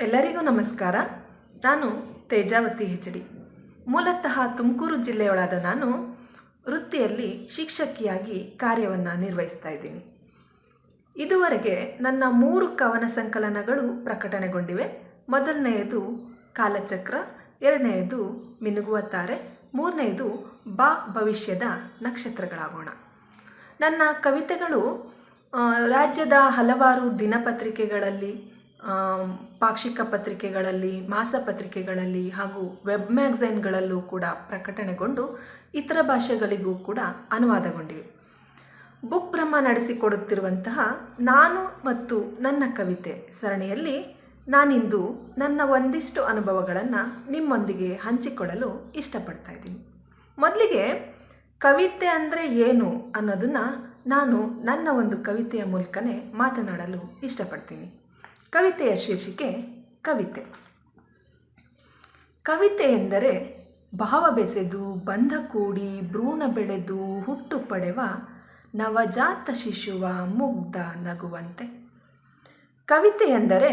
ಎಲ್ಲರಿಗೂ ನಮಸ್ಕಾರ. ನಾನು ತೇಜಾವತಿ ಹೆಚಡಿ. ಮೂಲತಃ ತುಮಕೂರು ಜಿಲ್ಲೆಯೊಳಾದ ನಾನು ವೃತ್ತಿಯಲ್ಲಿ ಶಿಕ್ಷಕಿಯಾಗಿ ಕಾರ್ಯವನ್ನು ನಿರ್ವಹಿಸ್ತಾ ಇದ್ದೀನಿ. ಇದುವರೆಗೆ ನನ್ನ 3 ಕವನ ಸಂಕಲನಗಳು ಪ್ರಕಟಣೆಗೊಂಡಿವೆ. ಮೊದಲನೆಯದು ಕಾಲಚಕ್ರ, ಎರಡನೆಯದು ಮಿನುಗುವ ತಾರೆ, ಮೂರನೆಯದು ಬಾ ಭವಿಷ್ಯದ ನಕ್ಷತ್ರಗಳಾಗೋಣ. ನನ್ನ ಕವಿತೆಗಳು ರಾಜ್ಯದ ಹಲವಾರು ದಿನಪತ್ರಿಕೆಗಳಲ್ಲಿ, ಪಾಕ್ಷಿಕ ಪತ್ರಿಕೆಗಳಲ್ಲಿ, ಮಾಸಪತ್ರಿಕೆಗಳಲ್ಲಿ ಹಾಗೂ ವೆಬ್ ಮ್ಯಾಗಝೈನ್ಗಳಲ್ಲೂ ಕೂಡ ಪ್ರಕಟಣೆಗೊಂಡು ಇತರ ಭಾಷೆಗಳಿಗೂ ಕೂಡ ಅನುವಾದಗೊಂಡಿವೆ. ಬುಕ್ ಬ್ರಹ್ಮ ನಡೆಸಿಕೊಡುತ್ತಿರುವಂತಹ ನಾನು ಮತ್ತು ನನ್ನ ಕವಿತೆ ಸರಣಿಯಲ್ಲಿ ನಾನಿಂದು ನನ್ನ ಒಂದಿಷ್ಟು ಅನುಭವಗಳನ್ನು ನಿಮ್ಮೊಂದಿಗೆ ಹಂಚಿಕೊಳ್ಳಲು ಇಷ್ಟಪಡ್ತಾ ಇದ್ದೀನಿ. ಮೊದಲಿಗೆ ಕವಿತೆ ಅಂದರೆ ಏನು ಅನ್ನೋದನ್ನು ನಾನು ನನ್ನ ಒಂದು ಕವಿತೆಯ ಮೂಲಕನೇ ಮಾತನಾಡಲು ಇಷ್ಟಪಡ್ತೀನಿ. ಕವಿತೆಯ ಶೀರ್ಷಿಕೆ ಕವಿತೆ. ಕವಿತೆ ಎಂದರೆ ಭಾವ ಬೆಸೆದು ಬಂಧ ಕೂಡಿ ಭ್ರೂಣ ಬೆಳೆದು ಹುಟ್ಟು ಪಡೆವ ನವಜಾತ ಶಿಶುವ ಮುಗ್ಧ ನಗುವಂತೆ. ಕವಿತೆ ಎಂದರೆ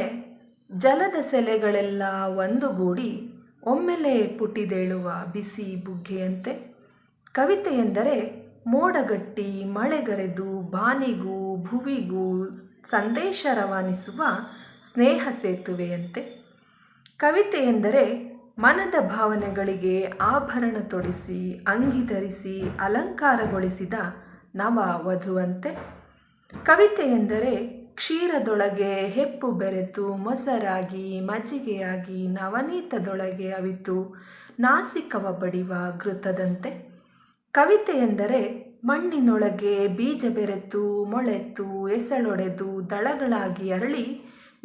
ಜಲದ ಸೆಲೆಗಳೆಲ್ಲ ಒಂದುಗೂಡಿ ಒಮ್ಮೆಲೆ ಪುಟಿದೇಳುವ ಬಿಸಿ ಬುಗ್ಗೆಯಂತೆ. ಕವಿತೆ ಎಂದರೆ ಮೋಡಗಟ್ಟಿ ಮಳೆಗರೆದು ಬಾನಿಗೂ ಭುವಿಗೂ ಸಂದೇಶ ರವಾನಿಸುವ ಸ್ನೇಹ ಸೇತುವೆಯಂತೆ. ಕವಿತೆ ಎಂದರೆ ಮನದ ಭಾವನೆಗಳಿಗೆ ಆಭರಣ ತೊಡಿಸಿ ಅಂಗಿ ಧರಿಸಿ ಅಲಂಕಾರಗೊಳಿಸಿದ ನವ ವಧುವಂತೆ. ಕವಿತೆ ಎಂದರೆ ಕ್ಷೀರದೊಳಗೆ ಹೆಪ್ಪು ಬೆರೆತು ಮೊಸರಾಗಿ ಮಜ್ಜಿಗೆಯಾಗಿ ನವನೀತದೊಳಗೆ ಅವಿತು ನಾಸಿಕವ ಬಡಿವ ಘೃತದಂತೆ. ಕವಿತೆ ಎಂದರೆ ಮಣ್ಣಿನೊಳಗೆ ಬೀಜ ಬೆರೆತು ಮೊಳೆತು ಎಸಳೊಡೆದು ದಳಗಳಾಗಿ ಅರಳಿ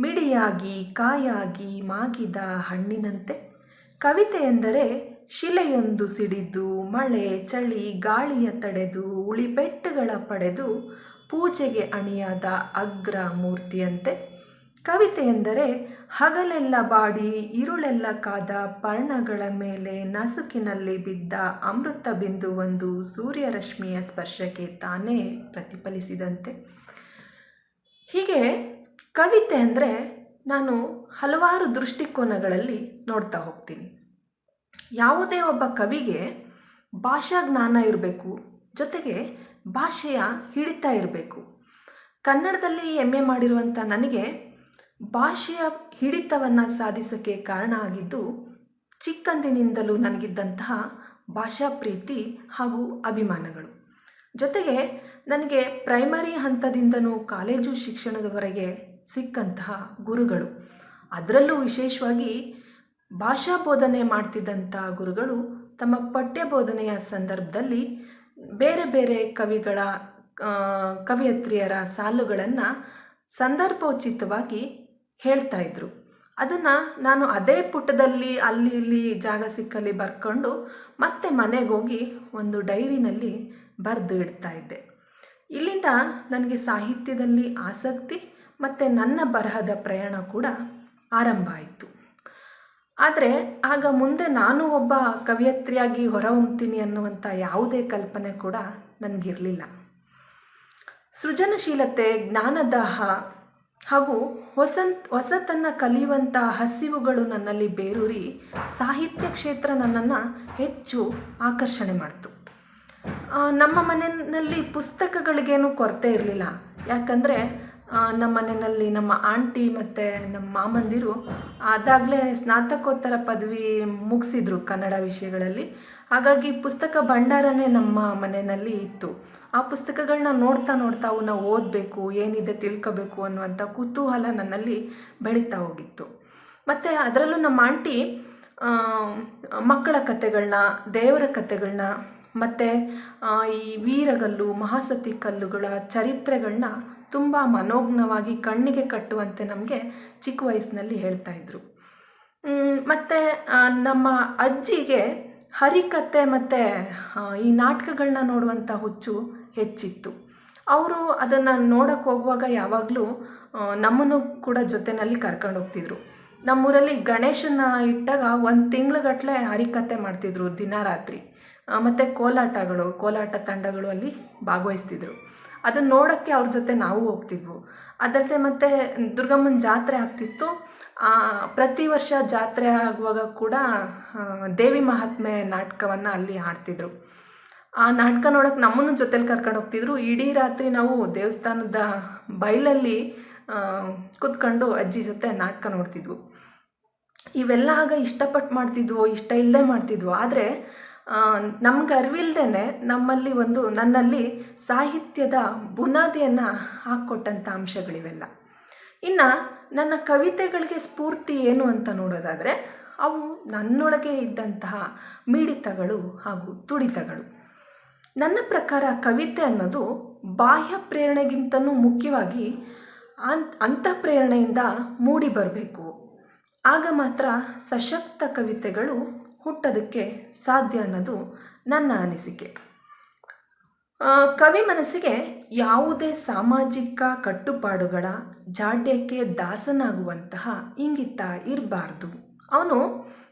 ಮಿಡಿಯಾಗಿ ಕಾಯಾಗಿ ಮಾಗಿದ ಹಣ್ಣಿನಂತೆ. ಕವಿತೆ ಎಂದರೆ ಶಿಲೆಯೊಂದು ಸಿಡಿದು ಮಳೆ ಚಳಿ ಗಾಳಿಯ ತಡೆದು ಉಳಿಪೆಟ್ಟುಗಳ ಪಡೆದು ಪೂಜೆಗೆ ಅಣಿಯಾದ ಅಗ್ರ ಮೂರ್ತಿಯಂತೆ. ಕವಿತೆ ಎಂದರೆ ಹಗಲೆಲ್ಲ ಬಾಡಿ ಇರುಳೆಲ್ಲ ಕಾದ ಪರ್ಣಗಳ ಮೇಲೆ ನಸುಕಿನಲ್ಲಿ ಬಿದ್ದ ಅಮೃತ ಬಿಂದುವೊಂದು ಸೂರ್ಯರಶ್ಮಿಯ ಸ್ಪರ್ಶಕ್ಕೆ ತಾನೇ ಪ್ರತಿಫಲಿಸಿದಂತೆ. ಹೀಗೆ ಕವಿತೆ ಅಂದರೆ ನಾನು ಹಲವಾರು ದೃಷ್ಟಿಕೋನಗಳಲ್ಲಿ ನೋಡ್ತಾ ಹೋಗ್ತೀನಿ. ಯಾವುದೇ ಒಬ್ಬ ಕವಿಗೆ ಭಾಷಾ ಜ್ಞಾನ ಇರಬೇಕು, ಜೊತೆಗೆ ಭಾಷೆಯ ಹಿಡಿತ ಇರಬೇಕು. ಕನ್ನಡದಲ್ಲಿ MA ಮಾಡಿರುವಂಥ ನನಗೆ ಭಾಷೆಯ ಹಿಡಿತವನ್ನು ಸಾಧಿಸೋಕ್ಕೆ ಕಾರಣ ಆಗಿದ್ದು ಚಿಕ್ಕಂದಿನಿಂದಲೂ ನನಗಿದ್ದಂತಹ ಭಾಷಾ ಪ್ರೀತಿ ಹಾಗೂ ಅಭಿಮಾನಗಳು. ಜೊತೆಗೆ ನನಗೆ ಪ್ರೈಮರಿ ಹಂತದಿಂದನೂ ಕಾಲೇಜು ಶಿಕ್ಷಣದವರೆಗೆ ಸಿಕ್ಕಂತಹ ಗುರುಗಳು, ಅದರಲ್ಲೂ ವಿಶೇಷವಾಗಿ ಭಾಷಾ ಬೋಧನೆ ಮಾಡ್ತಿದ್ದಂಥ ಗುರುಗಳು ತಮ್ಮ ಪಠ್ಯ ಬೋಧನೆಯ ಸಂದರ್ಭದಲ್ಲಿ ಬೇರೆ ಬೇರೆ ಕವಿಯತ್ರಿಯರ ಸಾಲುಗಳನ್ನು ಸಂದರ್ಭೋಚಿತವಾಗಿ ಹೇಳ್ತಾ ಇದ್ರು. ಅದನ್ನು ನಾನು ಅದೇ ಪುಟದಲ್ಲಿ ಅಲ್ಲಿ ಇಲ್ಲಿ ಜಾಗ ಸಿಕ್ಕಲ್ಲಿ ಬರ್ಕೊಂಡು ಮತ್ತೆ ಮನೆಗೆ ಹೋಗಿ ಒಂದು ಡೈರಿನಲ್ಲಿ ಬರೆದು ಇಡ್ತಾ ಇದ್ದೆ. ಇಲ್ಲಿಂದ ನನಗೆ ಸಾಹಿತ್ಯದಲ್ಲಿ ಆಸಕ್ತಿ ಮತ್ತು ನನ್ನ ಬರಹದ ಪ್ರಯಾಣ ಕೂಡ ಆರಂಭ ಆಯಿತು. ಆದರೆ ಆಗ ಮುಂದೆ ನಾನು ಒಬ್ಬ ಕವಿಯತ್ರಿಯಾಗಿ ಹೊರಹೊಮ್ತೀನಿ ಅನ್ನುವಂಥ ಯಾವುದೇ ಕಲ್ಪನೆ ಕೂಡ ನನಗಿರಲಿಲ್ಲ. ಸೃಜನಶೀಲತೆ, ಜ್ಞಾನದಾಹ ಹಾಗೂ ಹೊಸತನ್ನು ಕಲಿಯುವಂಥ ಹಸಿವುಗಳು ನನ್ನಲ್ಲಿ ಬೇರೂರಿ ಸಾಹಿತ್ಯ ಕ್ಷೇತ್ರ ನನ್ನನ್ನು ಹೆಚ್ಚು ಆಕರ್ಷಣೆ ಮಾಡ್ತು. ನಮ್ಮ ಮನೆಯಲ್ಲಿ ಪುಸ್ತಕಗಳಿಗೇನು ಕೊರತೆ ಇರಲಿಲ್ಲ. ಯಾಕಂದರೆ ನಮ್ಮ ಮನೆಯಲ್ಲಿ ನಮ್ಮ ಆಂಟಿ ಮತ್ತು ನಮ್ಮ ಮಾಮಂದಿರು ಅದಾಗಲೇ ಸ್ನಾತಕೋತ್ತರ ಪದವಿ ಮುಗಿಸಿದ್ರು ಕನ್ನಡ ವಿಷಯಗಳಲ್ಲಿ. ಹಾಗಾಗಿ ಪುಸ್ತಕ ಭಂಡಾರನೇ ನಮ್ಮ ಮನೆಯಲ್ಲಿ ಇತ್ತು. ಆ ಪುಸ್ತಕಗಳನ್ನ ನೋಡ್ತಾ ಅವನ್ನ ಓದಬೇಕು, ಏನಿದೆ ತಿಳ್ಕೋಬೇಕು ಅನ್ನುವಂಥ ಕುತೂಹಲ ನನ್ನಲ್ಲಿ ಬೆಳೀತಾ ಹೋಗಿತ್ತು. ಮತ್ತು ಅದರಲ್ಲೂ ನಮ್ಮ ಆಂಟಿ ಮಕ್ಕಳ ಕಥೆಗಳನ್ನ, ದೇವರ ಕಥೆಗಳನ್ನ ಮತ್ತು ಈ ವೀರಗಲ್ಲು ಮಹಾಸತಿ ಕಲ್ಲುಗಳ ಚರಿತ್ರೆಗಳನ್ನ ತುಂಬ ಮನೋಜ್ಞವಾಗಿ ಕಣ್ಣಿಗೆ ಕಟ್ಟುವಂತೆ ನಮಗೆ ಚಿಕ್ಕ ವಯಸ್ಸಿನಲ್ಲಿ ಹೇಳ್ತಾಯಿದ್ರು. ಮತ್ತು ನಮ್ಮ ಅಜ್ಜಿಗೆ ಹರಿಕತೆ ಮತ್ತು ಈ ನಾಟಕಗಳನ್ನ ನೋಡುವಂಥ ಹುಚ್ಚು ಹೆಚ್ಚಿತ್ತು. ಅವರು ಅದನ್ನು ನೋಡೋಕ್ಕೆ ಹೋಗುವಾಗ ಯಾವಾಗಲೂ ನಮ್ಮನ್ನು ಕೂಡ ಜೊತೆಯಲ್ಲಿ ಕರ್ಕೊಂಡು ಹೋಗ್ತಿದ್ರು. ನಮ್ಮೂರಲ್ಲಿ ಗಣೇಶನ ಇಟ್ಟಾಗ 1 ತಿಂಗಳುಗಟ್ಟಲೆ ಹರಿಕತೆ ಮಾಡ್ತಿದ್ರು ದಿನ ರಾತ್ರಿ. ಮತ್ತು ಕೋಲಾಟ ತಂಡಗಳು ಅಲ್ಲಿ ಭಾಗವಹಿಸ್ತಿದ್ರು. ಅದನ್ನು ನೋಡೋಕ್ಕೆ ಅವ್ರ ಜೊತೆ ನಾವು ಹೋಗ್ತಿದ್ವು. ಅದಲ್ಲದೆ ಮತ್ತು ದುರ್ಗಮ್ಮನ ಜಾತ್ರೆ ಆಗ್ತಿತ್ತು. ಪ್ರತಿ ವರ್ಷ ಜಾತ್ರೆ ಆಗುವಾಗ ಕೂಡ ದೇವಿ ಮಹಾತ್ಮೆ ನಾಟಕವನ್ನು ಅಲ್ಲಿ ಆಡ್ತಿದ್ರು. ಆ ನಾಟಕ ನೋಡೋಕೆ ನಮ್ಮನ್ನು ಜೊತೆಲಿ ಕರ್ಕೊಂಡು ಹೋಗ್ತಿದ್ರು. ಇಡೀ ರಾತ್ರಿ ನಾವು ದೇವಸ್ಥಾನದ ಬಯಲಲ್ಲಿ ಕೂತ್ಕೊಂಡು ಅಜ್ಜಿ ಜೊತೆ ನಾಟಕ ನೋಡ್ತಿದ್ವು. ಇವೆಲ್ಲ ಆಗ ಇಷ್ಟಪಟ್ಟು ಮಾಡ್ತಿದ್ವೋ ಇಷ್ಟ ಇಲ್ಲದೆ ಮಾಡ್ತಿದ್ವೋ, ಆದರೆ ನಮ್ಗೆ ಅರಿವಿಲ್ದೇ ನನ್ನಲ್ಲಿ ಸಾಹಿತ್ಯದ ಬುನಾದಿಯನ್ನು ಹಾಕ್ಕೊಟ್ಟಂಥ ಅಂಶಗಳಿವೆಲ್ಲ. ಇನ್ನು ನನ್ನ ಕವಿತೆಗಳಿಗೆ ಸ್ಫೂರ್ತಿ ಏನು ಅಂತ ನೋಡೋದಾದರೆ, ಅವು ನನ್ನೊಳಗೆ ಇದ್ದಂತಹ ಮಿಡಿತಗಳು ಹಾಗೂ ತುಡಿತಗಳು. ನನ್ನ ಪ್ರಕಾರ ಕವಿತೆ ಅನ್ನೋದು ಬಾಹ್ಯ ಪ್ರೇರಣೆಗಿಂತನೂ ಮುಖ್ಯವಾಗಿ ಅಂತಃಪ್ರೇರಣೆಯಿಂದ ಮೂಡಿ ಬರಬೇಕು. ಆಗ ಮಾತ್ರ ಸಶಕ್ತ ಕವಿತೆಗಳು ಹುಟ್ಟೋದಕ್ಕೆ ಸಾಧ್ಯ ಅನ್ನೋದು ನನ್ನ ಅನಿಸಿಕೆ. ಕವಿ ಮನಸ್ಸಿಗೆ ಯಾವುದೇ ಸಾಮಾಜಿಕ ಕಟ್ಟುಪಾಡುಗಳ ಜಾಡ್ಯಕ್ಕೆ ದಾಸನಾಗುವಂತಹ ಇಂಗಿತ ಇರಬಾರ್ದು. ಅವನು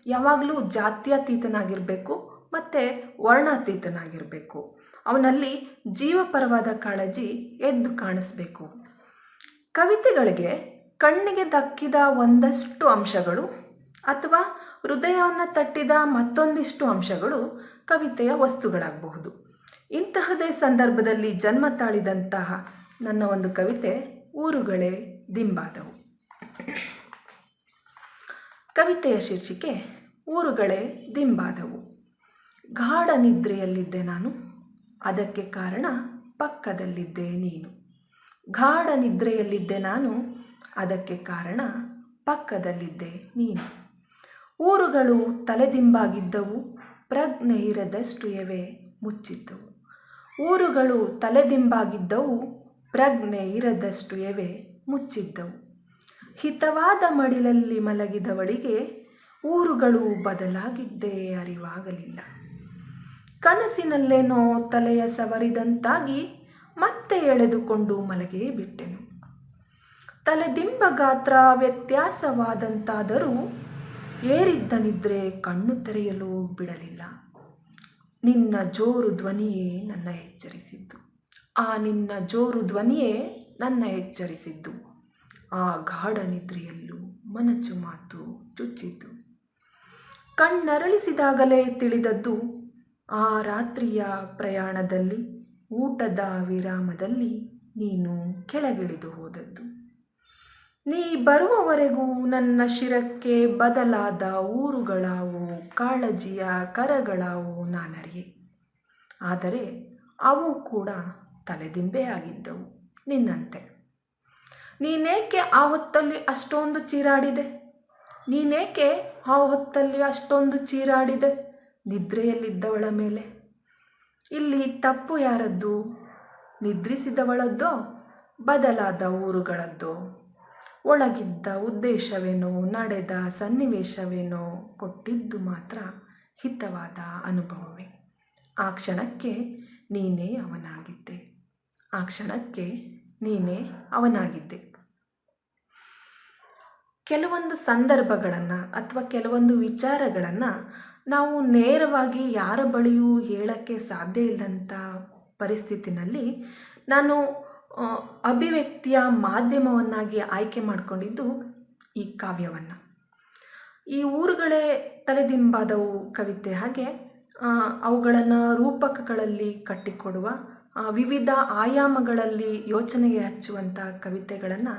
ಯಾವಾಗಲೂ ಜಾತ್ಯತೀತನಾಗಿರಬೇಕು ಮತ್ತು ವರ್ಣಾತೀತನಾಗಿರಬೇಕು. ಅವನಲ್ಲಿ ಜೀವಪರವಾದ ಕಾಳಜಿ ಎದ್ದು ಕಾಣಿಸ್ಬೇಕು. ಕವಿತೆಗಳಿಗೆ ಕಣ್ಣಿಗೆ ದಕ್ಕಿದ ಒಂದಷ್ಟು ಅಂಶಗಳು ಅಥವಾ ಹೃದಯವನ್ನು ತಟ್ಟಿದ ಮತ್ತೊಂದಿಷ್ಟು ಅಂಶಗಳು ಕವಿತೆಯ ವಸ್ತುಗಳಾಗಬಹುದು. ಇಂತಹದೇ ಸಂದರ್ಭದಲ್ಲಿ ಜನ್ಮ ತಾಳಿದಂತಹ ನನ್ನ ಒಂದು ಕವಿತೆ ಊರುಗಳೇ ದಿಂಬಾದವು. ಕವಿತೆಯ ಶೀರ್ಷಿಕೆ ಊರುಗಳೇ ದಿಂಬಾದವು. ಗಾಢ ನಿದ್ರೆಯಲ್ಲಿದ್ದೆ ನಾನು, ಅದಕ್ಕೆ ಕಾರಣ ಪಕ್ಕದಲ್ಲಿದ್ದೆ ನೀನು. ಗಾಢ ನಿದ್ರೆಯಲ್ಲಿದ್ದೆ ನಾನು, ಅದಕ್ಕೆ ಕಾರಣ ಪಕ್ಕದಲ್ಲಿದ್ದೆ ನೀನು. ಊರುಗಳು ತಲೆದಿಂಬಾಗಿದ್ದವು, ಪ್ರಜ್ಞೆ ಇರದಷ್ಟು ಎವೆ ಮುಚ್ಚಿದ್ದವು. ಊರುಗಳು ತಲೆದಿಂಬಾಗಿದ್ದವು, ಪ್ರಜ್ಞೆ ಇರದಷ್ಟು ಎವೆ ಮುಚ್ಚಿದ್ದವು. ಹಿತವಾದ ಮಡಿಲಲ್ಲಿ ಮಲಗಿದವಳಿಗೆ ಊರುಗಳು ಬದಲಾಗಿದ್ದೇ ಅರಿವಾಗಲಿಲ್ಲ. ಕನಸಿನಲ್ಲೇನೋ ತಲೆಯ ಸವರಿದಂತಾಗಿ ಮತ್ತೆ ಎಳೆದುಕೊಂಡು ಮಲಗೇ ಬಿಟ್ಟೆನು. ತಲೆದಿಂಬ ಗಾತ್ರ ವ್ಯತ್ಯಾಸವಾದಂತಾದರೂ ಏರಿದ್ದ ನಿದ್ರೆ ಕಣ್ಣು ತೆರೆಯಲು ಬಿಡಲಿಲ್ಲ. ನಿನ್ನ ಜೋರು ಧ್ವನಿಯೇ ನನ್ನ ಎಚ್ಚರಿಸಿದ್ದು. ನಿನ್ನ ಜೋರು ಧ್ವನಿಯೇ ನನ್ನ ಎಚ್ಚರಿಸಿದ್ದು. ಆ ಗಾಢ ನಿದ್ರೆಯಲ್ಲೂ ಮನಚು ಮಾತು ಚುಚ್ಚಿದ್ದು. ಕಣ್ಣರಳಿಸಿದಾಗಲೇ ತಿಳಿದದ್ದು, ಆ ರಾತ್ರಿಯ ಪ್ರಯಾಣದಲ್ಲಿ ಊಟದ ವಿರಾಮದಲ್ಲಿ ನೀನು ಕೆಳಗಿಳಿದು ಹೋದದ್ದು. ನೀ ಬರುವವರೆಗೂ ನನ್ನ ಶಿರಕ್ಕೆ ಬದಲಾದ ಊರುಗಳಾವು, ಕಾಳಜಿಯ ಕರಗಳಾವು ನಾನರಿಯೆ. ಆದರೆ ಅವು ಕೂಡ ತಲೆದಿಂಬೆ ಆಗಿದ್ದವು ನಿನ್ನಂತೆ. ನೀನೇಕೆ ಆ ಹೊತ್ತಲ್ಲಿ ಅಷ್ಟೊಂದು ಚೀರಾಡಿದೆ? ನೀನೇಕೆ ಆ ಹೊತ್ತಲ್ಲಿ ಅಷ್ಟೊಂದು ಚೀರಾಡಿದೆ ನಿದ್ರೆಯಲ್ಲಿದ್ದವಳ ಮೇಲೆ? ಇಲ್ಲಿ ತಪ್ಪು ಯಾರದ್ದು? ನಿದ್ರಿಸಿದವಳದ್ದೋ ಬದಲಾದ ಊರುಗಳದ್ದೋ? ಒಳಗಿದ್ದ ಉದ್ದೇಶವೇನೋ, ನಡೆದ ಸನ್ನಿವೇಶವೇನೋ, ಕೊಟ್ಟಿದ್ದು ಮಾತ್ರ ಹಿತವಾದ ಅನುಭವವೇ. ಆ ಕ್ಷಣಕ್ಕೆ ನೀನೇ ಅವನಾಗಿದ್ದೆ. ಆ ಕ್ಷಣಕ್ಕೆ ನೀನೇ ಅವನಾಗಿದ್ದೆ. ಕೆಲವೊಂದು ಸಂದರ್ಭಗಳನ್ನು ಅಥವಾ ಕೆಲವೊಂದು ವಿಚಾರಗಳನ್ನು ನಾವು ನೇರವಾಗಿ ಯಾರ ಬಳಿಯೂ ಹೇಳೋಕ್ಕೆ ಸಾಧ್ಯ ಇಲ್ಲದಂಥ ಪರಿಸ್ಥಿತಿನಲ್ಲಿ ನಾನು ಅಭಿವ್ಯಕ್ತಿಯ ಮಾಧ್ಯಮವನ್ನಾಗಿ ಆಯ್ಕೆ ಮಾಡಿಕೊಂಡಿದ್ದು ಈ ಕಾವ್ಯವನ್ನು. ಈ ಊರುಗಳೇ ತಲೆದಿಂಬಾದವು ಕವಿತೆ ಹಾಗೆ ಅವುಗಳನ್ನು ರೂಪಕಗಳಲ್ಲಿ ಕಟ್ಟಿಕೊಡುವ, ವಿವಿಧ ಆಯಾಮಗಳಲ್ಲಿ ಯೋಚನೆಗೆ ಹಚ್ಚುವಂಥ ಕವಿತೆಗಳನ್ನು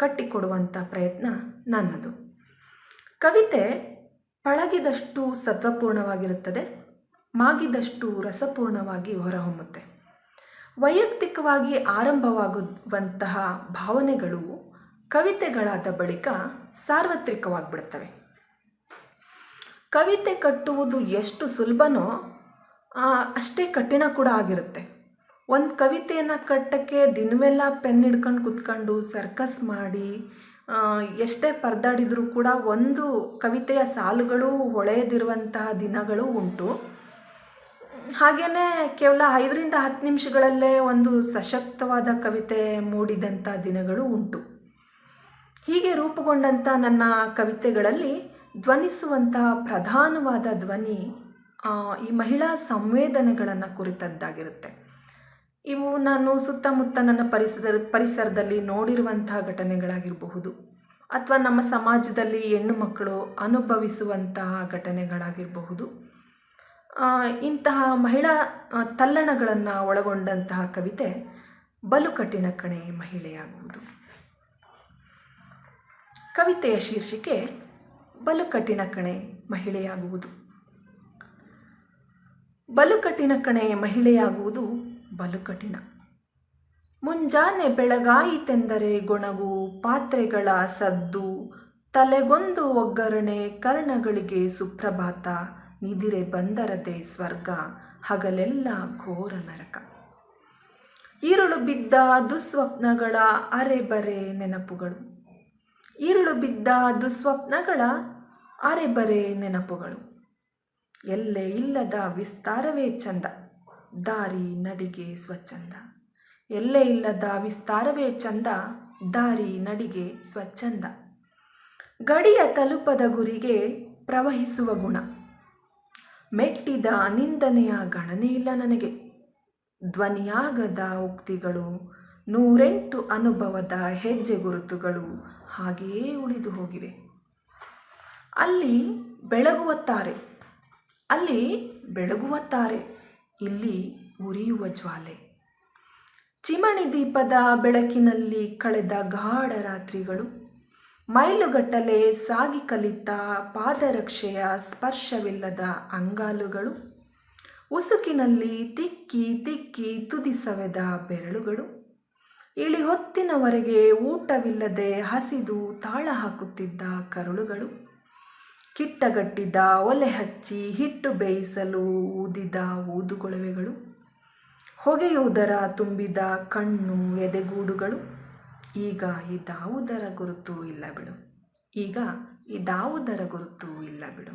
ಕಟ್ಟಿಕೊಡುವಂಥ ಪ್ರಯತ್ನ ನನ್ನದು. ಕವಿತೆ ಪಳಗಿದಷ್ಟು ಸತ್ವಪೂರ್ಣವಾಗಿರುತ್ತದೆ, ಮಾಗಿದಷ್ಟು ರಸಪೂರ್ಣವಾಗಿ ಹೊರಹೊಮ್ಮುತ್ತೆ. ವೈಯಕ್ತಿಕವಾಗಿ ಆರಂಭವಾಗುವಂತಹ ಭಾವನೆಗಳು ಕವಿತೆಗಳಾದ ಬಳಿಕ ಸಾರ್ವತ್ರಿಕವಾಗಿಬಿಡ್ತವೆ. ಕವಿತೆ ಕಟ್ಟುವುದು ಎಷ್ಟು ಸುಲಭನೋ ಅಷ್ಟೇ ಕಠಿಣ ಕೂಡ ಆಗಿರುತ್ತೆ. ಒಂದು ಕವಿತೆಯನ್ನು ಕಟ್ಟಕ್ಕೆ ದಿನವೆಲ್ಲ ಪೆನ್ ಹಿಡ್ಕೊಂಡು ಕೂತ್ಕೊಂಡು ಸರ್ಕಸ್ ಮಾಡಿ ಎಷ್ಟೇ ಪರದಾಡಿದರೂ ಕೂಡ ಒಂದು ಕವಿತೆಯ ಸಾಲುಗಳು ಹೊಳೆಯದಿರುವಂತಹ ದಿನಗಳು ಉಂಟು. ಹಾಗೆಯೇ ಕೇವಲ 5ರಿಂದ 10 ನಿಮಿಷಗಳಲ್ಲೇ ಒಂದು ಸಶಕ್ತವಾದ ಕವಿತೆ ಮೂಡಿದಂಥ ದಿನಗಳು ಉಂಟು. ಹೀಗೆ ರೂಪುಗೊಂಡಂಥ ನನ್ನ ಕವಿತೆಗಳಲ್ಲಿ ಧ್ವನಿಸುವಂತಹ ಪ್ರಧಾನವಾದ ಧ್ವನಿ ಈ ಮಹಿಳಾ ಸಂವೇದನೆಗಳನ್ನು ಕುರಿತದ್ದಾಗಿರುತ್ತೆ. ಇವು ನಾನು ಸುತ್ತಮುತ್ತ ನನ್ನ ಪರಿಸರದಲ್ಲಿ ನೋಡಿರುವಂತಹ ಘಟನೆಗಳಾಗಿರಬಹುದು, ಅಥವಾ ನಮ್ಮ ಸಮಾಜದಲ್ಲಿ ಹೆಣ್ಣು ಮಕ್ಕಳು ಅನುಭವಿಸುವಂತಹ ಘಟನೆಗಳಾಗಿರಬಹುದು. ಇಂತಹ ಮಹಿಳಾ ತಲ್ಲಣಗಳನ್ನು ಒಳಗೊಂಡಂತಹ ಕವಿತೆ ಬಲು ಕಠಿಣ ಕಣೆ ಮಹಿಳೆಯಾಗುವುದು. ಕವಿತೆಯ ಶೀರ್ಷಿಕೆ ಬಲು ಕಠಿಣ ಕಣೆ ಮಹಿಳೆಯಾಗುವುದು. ಬಲು ಕಠಿಣ ಕಣೆ ಮಹಿಳೆಯಾಗುವುದು ಬಲು ಕಠಿಣ. ಮುಂಜಾನೆ ಬೆಳಗಾಯಿತೆಂದರೆ ಗೊಣಗು, ಪಾತ್ರೆಗಳ ಸದ್ದು, ತಲೆಗೊಂದು ಒಗ್ಗರಣೆ, ಕರ್ಣಗಳಿಗೆ ಸುಪ್ರಭಾತ, ನಿದಿರೆ ಬಂದರದೆ ಸ್ವರ್ಗ, ಹಗಲೆಲ್ಲ ಘೋರ ನರಕ. ಈರುಳು ಬಿದ್ದ ದುಸ್ವಪ್ನಗಳ ಅರೆಬರೆ ನೆನಪುಗಳು, ಈರುಳು ಬಿದ್ದ ದುಸ್ವಪ್ನಗಳ ಅರೆಬರೆ ನೆನಪುಗಳು. ಎಲ್ಲೇ ಇಲ್ಲದ ವಿಸ್ತಾರವೇ ಚಂದ, ದಾರಿ ನಡಿಗೆ ಸ್ವಚ್ಛಂದ. ಎಲ್ಲೇ ಇಲ್ಲದ ವಿಸ್ತಾರವೇ ಚಂದ, ದಾರಿ ನಡಿಗೆ ಸ್ವಚ್ಛಂದ. ಗಡಿಯ ತಲುಪದ ಗುರಿಗೆ ಪ್ರವಹಿಸುವ ಗುಣ, ಮೆಟ್ಟಿದ ನಿಂದನೆಯ ಗಣನೆ ಇಲ್ಲ ನನಗೆ. ಧ್ವನಿಯಾಗದ ಉಕ್ತಿಗಳು, 108 ಅನುಭವದ ಹೆಜ್ಜೆ ಗುರುತುಗಳು ಹಾಗೆಯೇ ಉಳಿದು ಹೋಗಿವೆ. ಅಲ್ಲಿ ಬೆಳಗುವ ತಾರೆ, ಅಲ್ಲಿ ಬೆಳಗುವ ತಾರೆ, ಇಲ್ಲಿ ಉರಿಯುವ ಜ್ವಾಲೆ. ಚಿಮಣಿ ದೀಪದ ಬೆಳಕಿನಲ್ಲಿ ಕಳೆದ ಗಾಢ ರಾತ್ರಿಗಳು, ಮೈಲುಗಟ್ಟಲೆ ಸಾಗಿ ಕಲಿತ ಪಾದರಕ್ಷೆಯ ಸ್ಪರ್ಶವಿಲ್ಲದ ಅಂಗಾಲುಗಳು, ಉಸುಕಿನಲ್ಲಿ ತಿಕ್ಕಿ ತಿಕ್ಕಿ ತುದಿ ಸವೆದ ಬೆರಳುಗಳು, ಇಳಿ ಹೊತ್ತಿನವರೆಗೆ ಊಟವಿಲ್ಲದೆ ಹಸಿದು ತಾಳ ಹಾಕುತ್ತಿದ್ದ ಕರುಳುಗಳು, ಕಿಟ್ಟಗಟ್ಟಿದ ಒಲೆ ಹಚ್ಚಿ ಹಿಟ್ಟು ಬೇಯಿಸಲು ಊದಿದ ಊದುಗೊಳವೆಗಳು, ಹೊಗೆಯುವುದರ ತುಂಬಿದ ಕಣ್ಣು ಎದೆಗೂಡುಗಳು. ಈಗ ಇದಾವುದರ ಗುರುತು ಇಲ್ಲ ಬಿಡು, ಈಗ ಇದಾವುದರ ಗುರುತು ಇಲ್ಲ ಬಿಡು.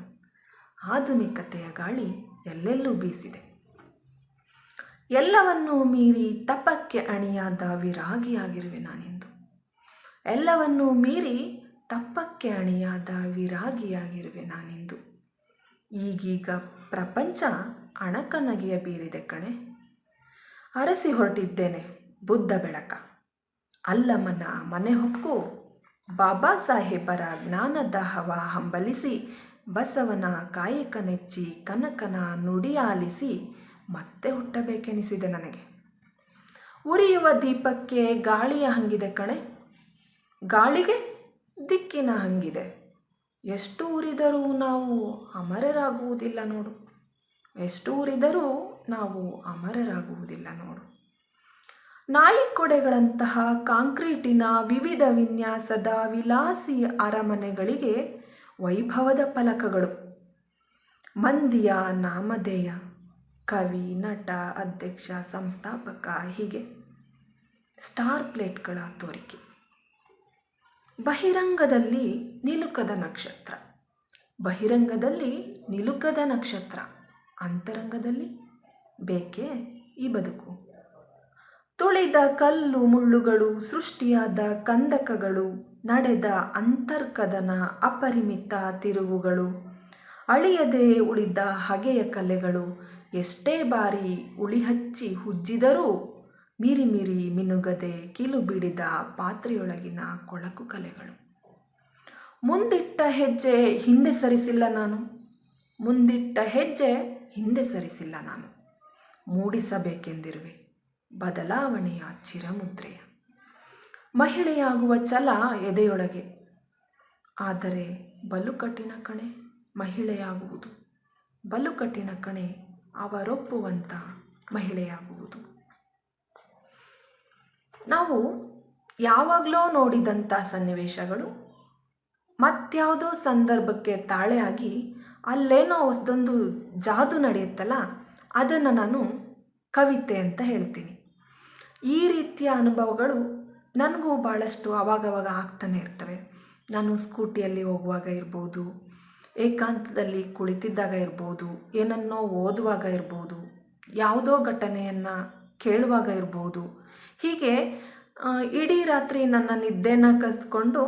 ಆಧುನಿಕತೆಯ ಗಾಳಿ ಎಲ್ಲೆಲ್ಲೂ ಬೀಸಿದೆ. ಎಲ್ಲವನ್ನೂ ಮೀರಿ ತಪಕ್ಕೆ ಅಣಿಯಾದ ವಿರಾಗಿಯಾಗಿರುವೆ ನಾನಿಂದು. ಎಲ್ಲವನ್ನೂ ಮೀರಿ ತಪ್ಪಕ್ಕೆ ಅಣಿಯಾದ ವಿರಾಗಿಯಾಗಿರುವೆ ನಾನಿಂದು. ಈಗೀಗ ಪ್ರಪಂಚ ಅಣಕನಗೆಯ ಬೀರಿದೆ ಕಣೆ. ಅರಸಿ ಹೊರಟಿದ್ದೇನೆ ಬುದ್ಧ ಬೆಳಕ. ಅಲ್ಲಮನ ಮನೆ ಹೊಕ್ಕು, ಬಾಬಾ ಸಾಹೇಬರ ಜ್ಞಾನದ ಹವ ಹಂಬಲಿಸಿ, ಬಸವನ ಕಾಯಕ ನೆಚ್ಚಿ, ಕನಕನ ನುಡಿ ಆಲಿಸಿ ಮತ್ತೆ ಹುಟ್ಟಬೇಕೆನಿಸಿದೆ ನನಗೆ. ಉರಿಯುವ ದೀಪಕ್ಕೆ ಗಾಳಿಯ ಹಂಗಿದೆ ಕಣೆ, ಗಾಳಿಗೆ ದಿಕ್ಕಿನ ಹಂಗಿದೆ. ಎಷ್ಟು ಉರಿದರೂ ನಾವು ಅಮರರಾಗುವುದಿಲ್ಲ ನೋಡು, ಎಷ್ಟು ಉರಿದರೂ ನಾವು ಅಮರರಾಗುವುದಿಲ್ಲ ನೋಡು. ನಾಯಿಕೊಡೆಗಳಂತಹ ಕಾಂಕ್ರೀಟಿನ ವಿವಿಧ ವಿನ್ಯಾಸದ ವಿಲಾಸಿ ಅರಮನೆಗಳಿಗೆ ವೈಭವದ ಫಲಕಗಳು, ಮಂದಿಯ ನಾಮಧೇಯ, ಕವಿ, ನಟ, ಅಧ್ಯಕ್ಷ, ಸಂಸ್ಥಾಪಕ, ಹೀಗೆ ಸ್ಟಾರ್ ಪ್ಲೇಟ್ಗಳ ತೋರಿಕೆ. ಬಹಿರಂಗದಲ್ಲಿ ನಿಲುಕದ ನಕ್ಷತ್ರ, ಬಹಿರಂಗದಲ್ಲಿ ನಿಲುಕದ ನಕ್ಷತ್ರ, ಅಂತರಂಗದಲ್ಲಿ ಬೇಕೇ ಈ ಬದುಕು. ತುಳಿದ ಕಲ್ಲು ಮುಳ್ಳುಗಳು, ಸೃಷ್ಟಿಯಾದ ಕಂದಕಗಳು, ನಡೆದ ಅಂತರ್ಕದನ ಅಪರಿಮಿತ ತಿರುವುಗಳು, ಅಳಿಯದೆ ಉಳಿದ ಹಗೆಯ ಕಲೆಗಳು, ಎಷ್ಟೇ ಬಾರಿ ಉಳಿಹಚ್ಚಿ ಹುಜ್ಜಿದರೂ ಮೀರಿ ಮೀರಿ ಮಿನುಗದೆ ಕಿಲು ಬಿಡಿದ ಪಾತ್ರೆಯೊಳಗಿನ ಕೊಳಕು ಕಲೆಗಳು. ಮುಂದಿಟ್ಟ ಹೆಜ್ಜೆ ಹಿಂದೆ ಸರಿಸಿಲ್ಲ ನಾನು, ಮುಂದಿಟ್ಟ ಹೆಜ್ಜೆ ಹಿಂದೆ ಸರಿಸಿಲ್ಲ ನಾನು. ಮೂಡಿಸಬೇಕೆಂದಿರುವೆ ಬದಲಾವಣೆಯ ಚಿರಮುದ್ರೆಯ. ಮಹಿಳೆಯಾಗುವ ಛಲ ಎದೆಯೊಳಗೆ, ಆದರೆ ಬಲು ಕಠಿಣ ಕಣೆ ಮಹಿಳೆಯಾಗುವುದು, ಬಲು ಕಠಿಣ ಕಣೆ ಅವರೊಪ್ಪುವಂಥ ಮಹಿಳೆಯಾಗುವುದು. ನಾವು ಯಾವಾಗಲೋ ನೋಡಿದಂಥ ಸನ್ನಿವೇಶಗಳು ಮತ್ಯಾವುದೋ ಸಂದರ್ಭಕ್ಕೆ ತಾಳೆಯಾಗಿ ಅಲ್ಲೇನೋ ಹೊಸದೊಂದು ಜಾದು ನಡೆಯುತ್ತಲ್ಲ, ಅದನ್ನು ನಾನು ಕವಿತೆ ಅಂತ ಹೇಳ್ತೀನಿ. ಈ ರೀತಿಯ ಅನುಭವಗಳು ನನಗೂ ಭಾಳಷ್ಟು ಆವಾಗವಾಗ ಆಗ್ತಾನೆ ಇರ್ತವೆ. ನಾನು ಸ್ಕೂಟಿಯಲ್ಲಿ ಹೋಗುವಾಗ ಇರ್ಬೋದು, ಏಕಾಂತದಲ್ಲಿ ಕುಳಿತಿದ್ದಾಗ ಇರ್ಬೋದು, ಏನನ್ನೋ ಓದುವಾಗ ಇರ್ಬೋದು, ಯಾವುದೋ ಘಟನೆಯನ್ನು ಕೇಳುವಾಗ ಇರ್ಬೋದು. ಹೀಗೆ ಇಡೀ ರಾತ್ರಿ ನನ್ನ ನಿದ್ದೆನ ಕಸ್ಕೊಂಡು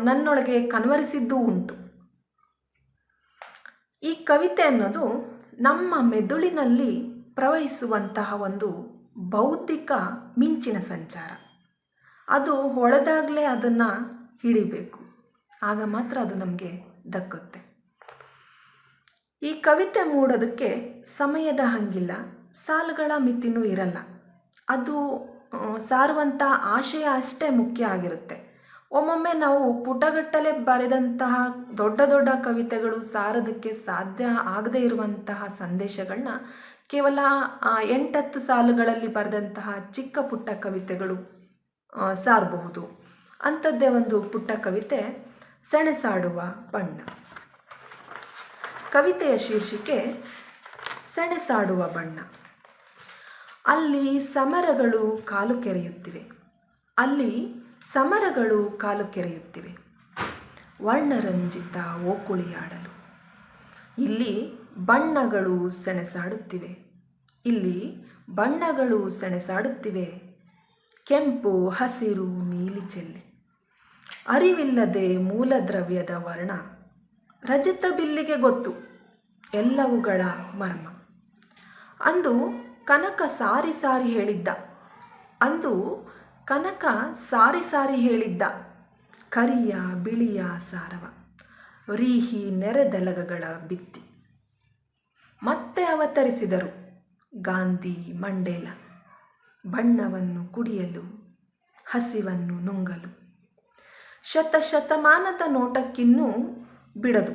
ನನ್ನೊಳಗೆ ಕನ್ವರಿಸಿದ್ದೂ ಉಂಟು. ಈ ಕವಿತೆ ಅನ್ನೋದು ನಮ್ಮ ಮೆದುಳಿನಲ್ಲಿ ಪ್ರವಹಿಸುವಂತಹ ಒಂದು ಬೌದ್ಧಿಕ ಮಿಂಚಿನ ಸಂಚಾರ. ಅದು ಹೊಳೆದಾಗಲೇ ಅದನ್ನು ಹಿಡಿಬೇಕು. ಆಗ ಮಾತ್ರ ಅದು ನಮಗೆ ದಕ್ಕುತ್ತೆ. ಈ ಕವಿತೆ ಮೂಡೋದಕ್ಕೆ ಸಮಯದ ಹಂಗಿಲ್ಲ, ಸಾಲುಗಳ ಮಿತಿನೂ ಇರಲ್ಲ. ಅದು ಸಾರುವಂಥ ಆಶಯ ಅಷ್ಟೇ ಮುಖ್ಯ ಆಗಿರುತ್ತೆ. ಒಮ್ಮೊಮ್ಮೆ ನಾವು ಪುಟಗಟ್ಟಲೆ ಬರೆದಂತಹ ದೊಡ್ಡ ದೊಡ್ಡ ಕವಿತೆಗಳು ಸಾರೋದಕ್ಕೆ ಸಾಧ್ಯ ಆಗದೇ ಇರುವಂತಹ ಸಂದೇಶಗಳನ್ನ ಕೇವಲ 8-10 ಸಾಲುಗಳಲ್ಲಿ ಬರೆದಂತಹ ಚಿಕ್ಕ ಪುಟ್ಟ ಕವಿತೆಗಳು ಸಾರಬಹುದು. ಅಂಥದ್ದೇ ಒಂದು ಪುಟ್ಟ ಕವಿತೆ ಸೆಣಸಾಡುವ ಬಣ್ಣ. ಕವಿತೆಯ ಶೀರ್ಷಿಕೆ ಸೆಣಸಾಡುವ ಬಣ್ಣ. ಅಲ್ಲಿ ಸಮರಗಳು ಕಾಲು ಕೆರೆಯುತ್ತಿವೆ, ಅಲ್ಲಿ ಸಮರಗಳು ಕಾಲು ಕೆರೆಯುತ್ತಿವೆ, ವರ್ಣರಂಜಿತ ಓಕುಳಿಯಾಡಲು. ಇಲ್ಲಿ ಬಣ್ಣಗಳು ಸೆಣಸಾಡುತ್ತಿವೆ, ಇಲ್ಲಿ ಬಣ್ಣಗಳು ಸೆಣಸಾಡುತ್ತಿವೆ, ಕೆಂಪು ಹಸಿರು ನೀಲಿ ಚೆಲ್ಲಿ. ಅರಿವಿಲ್ಲದೆ ಮೂಲದ್ರವ್ಯದ ವರ್ಣ, ರಜತ ಬಿಲ್ಲಿಗೆ ಗೊತ್ತು ಎಲ್ಲವುಗಳ ಮರ್ಮ. ಅಂದು ಕನಕ ಸಾರಿ ಸಾರಿ ಹೇಳಿದ್ದ, ಅಂದು ಕನಕ ಸಾರಿ ಸಾರಿ ಹೇಳಿದ್ದ, ಕರಿಯ ಬಿಳಿಯ ಸಾರವ ರೀಹಿ ನೆರೆದೆಲಗಗಳ ಬಿತ್ತಿ. ಮತ್ತೆ ಅವತರಿಸಿದರು ಗಾಂಧಿ ಮಂಡೇಲ, ಬಣ್ಣವನ್ನು ಕುಡಿಯಲು ಹಸಿವನ್ನು ನುಂಗಲು. ಶತಶತಮಾನದ ನೋಟಕ್ಕಿನ್ನೂ ಬಿಡದು